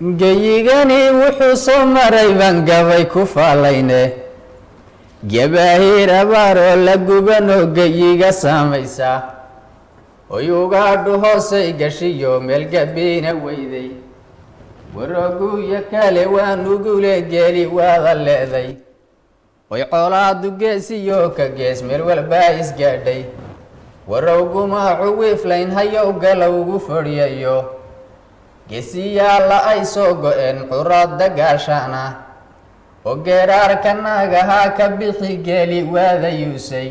gayigani wuxuu soo maray baan gabay ku faalayne gabaahir abaaroo la gubanoo gayiga saamaysa oy ugaadhu hoosay gashiyo meel gabiina weyday waroguya kale waa nugule geeli waada leeday oy coolaadu geesiyo ka gees meel walbaa isgaadhay warowgumaacu wiiflayn hayow galowgu fadhiyayo geesiyaalla ay soo go-een curaadda gaashaana oo geeraarka naagahaa ka bixi geeli waadayuusay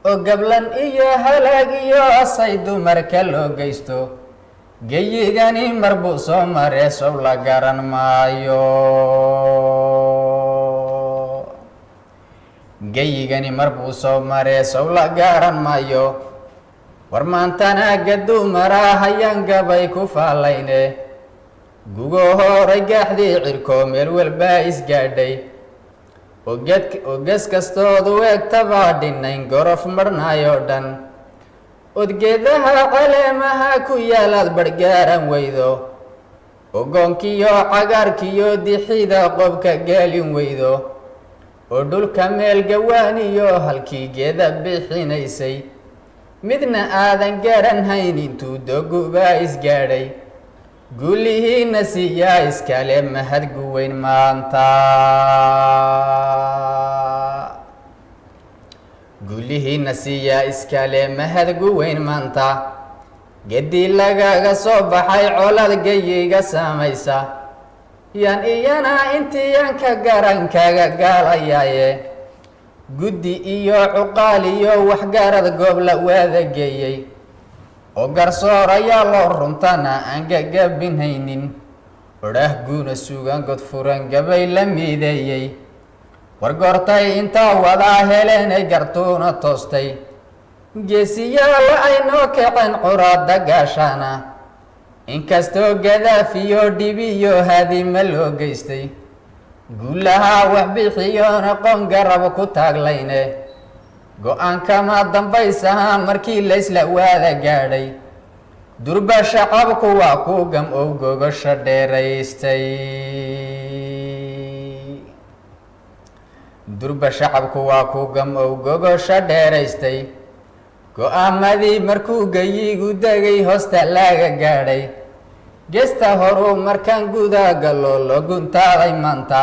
oo gablan iyo halaag iyo asay dumarka loo geysto gayigani mar buu soo maree sow la garan maayo gayigani mar buu soo maree sow la garan maayo war maantana gaduumaraa hayaan gabay ku faalayne gugo horay gaaxdii cirko meel walbaa isgaadhay oo ges kastoodu eegtabaa dhinayn gorof marhnaayoo dhan odgeedaha caleemaha ku yaalaad barhgaaran weydo oo goonkiyo cagaarkiyo dixida qobka gaalin weydo oo dhulka meel gawaaniyo halkii geeda bixinaysay midna aadan garan hayn intuu dogubaa isgaadhay guulihiina siiyaa iskale mahad guweyn maanta guulihiina siiyaa iskale mahad guweyn maanta gedii lagaga soo baxay colad gayiga saamaysa yaan iyana intiyaan ka garan kaga gaalayaaye guddi iyo cuqaal iyo waxgarad goob la waada geeyey oo garsoor ayaa loo runtana aan gagabinhaynin odhaah guuna suugan godfuran gabay la miideeyey wargoortay intaa wadaa heleenay gartuuna toostay geesiyaalla ay noo kaceen curaadda gaashaana inkastoo gadaafiyo dhibiyo haadima loo geystay guulahaa waxbixiyoona qoon garab ku taaglayne go-aankama dambaysahaa markii laysla waada gaadhay durba shacabku waa ku gam-ow gogosha dheeraystay durba shacabku waa ku gam-ow gogosha dheeraystay go-aamadii markuu gayigu degay hoosta laga gaadhay geesta horuu markaan guda galo lo guntaaday maanta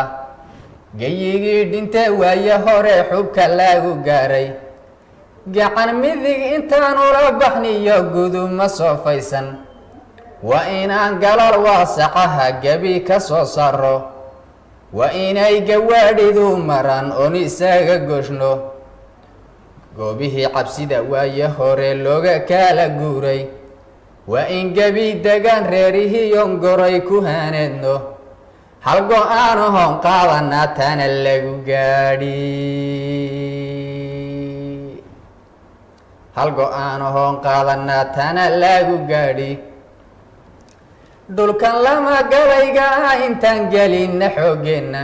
gayigii dhintee waaye hore xubka lagu gaaray gacan midig intaanula baxniyo guduma soofaysan waa inaan galal waasacaha gebi ka soo saaro waa inay gawaadhidu maraan oon isaga goshno goobihii cabsida waaye hore looga kala guuray waa in gebi degaan reerihiyon goray ku haaneedno hal go-aano hoon qaadanaa tana lagu gaadhi hal go-aano hoon qaadanaa tana lagu gaadhi dhulkan lama galayga ah intaan gelinna xooggeenna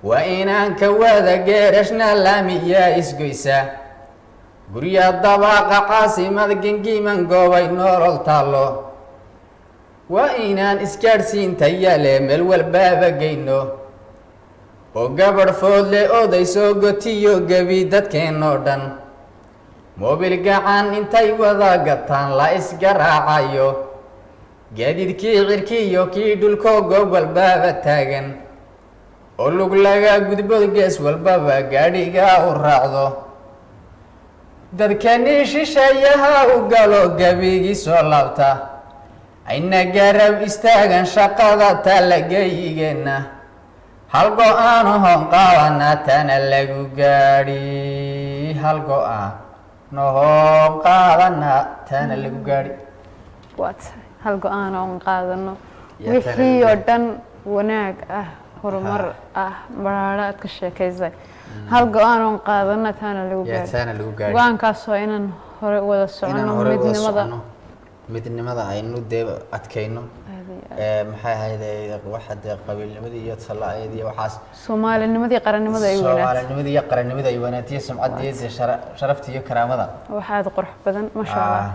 waa inaan ka wada geerashna laamiyaa isgoysa gurya dabaaqa caasimad gengiman goobay noolol taallo waa inaan isgaadhsiinta yaale meel walbaaba geyno oo gabadh foodle oday soo gotiyo gebi dadkeennoo dhan moobil gacan intay wada gataan la isgaraacayo gaadiidkii cirkiiyo kii dhulkoo goob walbaaba taagan oo lug laga gudbood gees walbaba gaadhiga u raacdo dadkanii shisheeyaha u galo gebigii soo laabta ayna garab istaagan shaqada tala gayigeenna hal go-aano hoon qaadanaa tana lagu gaadhi hal go-aano hoon qaadanaa tana lagu gaadhi hal go-aan oon qaadano wixii oo dhan wanaag ah horumar ah baraara aad ka sheekaysay hal go-aan oon qaadana taana lagu gaadhi go-aankaas waa inaan hore wada socono midnimada aynu dee adkayno maxay ahayd waxa dee qabiilnimadii iyo talaa'id iyo waxaas Soomaalinimadii qarannimada ay wanaagsan Soomaalinimadii qarannimada ay wanaagsan sumcadda iyo sharafta iyo karaamada waxaad qurux badan ma sha Allah